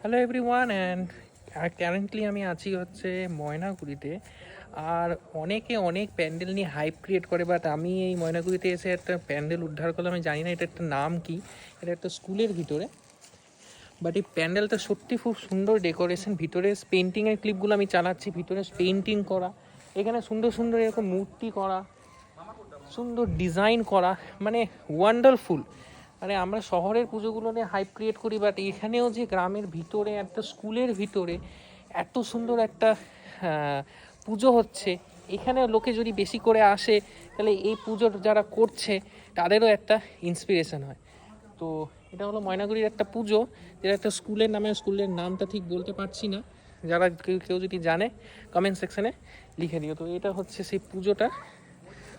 Hello everyone and currently আমি আছি হচ্ছে ময়নাগুড়িতে। আর অনেকে অনেক প্যান্ডেল নিয়ে হাইপ ক্রিয়েট করে, বাট আমি এই ময়নাগুড়িতে এসে একটা প্যান্ডেল উদ্ধার করলাম। আমি জানি না এটা একটা নাম কি, এটা একটা স্কুলের ভিতরে। বাট এই প্যান্ডেলটা সত্যি খুব সুন্দর ডেকোরেশন। ভিতরে পেন্টিংয়ের ক্লিপগুলো আমি চালাচ্ছি, ভিতরে পেন্টিং করা, এখানে সুন্দর সুন্দর এরকম মূর্তি করা, সুন্দর ডিজাইন করা, মানে ওয়ান্ডারফুল। মানে আমরা শহরের পুজোগুলো নিয়ে হাইপ ক্রিয়েট করি, বাট এখানেও যে গ্রামের ভিতরে একটা স্কুলের ভিতরে এত সুন্দর একটা পুজো হচ্ছে, এখানে লোকে যদি বেশি করে আসে তাহলে এই পুজোর যারা করছে তাদেরও একটা ইন্সপিরেশন হয়। তো এটা হলো ময়নাগুড়ির একটা পুজো, যেটা একটা স্কুলের নামে, স্কুলের নামটা ঠিক বলতে পারছি না, যারা কেউ যদি জানে কমেন্ট সেকশানে লিখে দিও। তো এটা হচ্ছে সেই পুজোটা,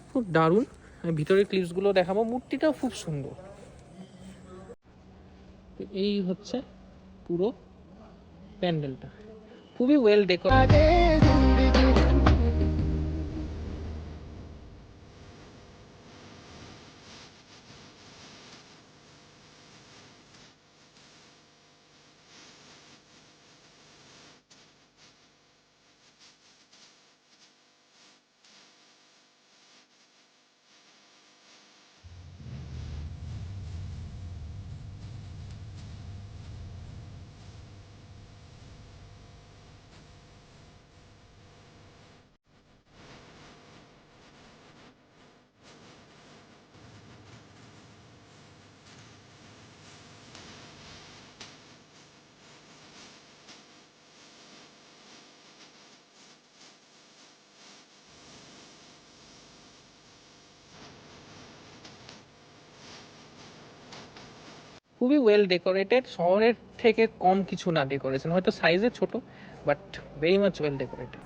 খুব দারুণ। আমি ভিতরের ক্লিপসগুলো দেখাবো, মূর্তিটাও খুব সুন্দর। এই হচ্ছে পুরো প্যান্ডেলটা, খুবই ওয়েল ডেকোরেটেড। খুবই ওয়েল ডেকোরেটেড, শহরের থেকে কম কিছু না ডেকোরেশন, হয়তো সাইজে ছোট, but very much well decorated.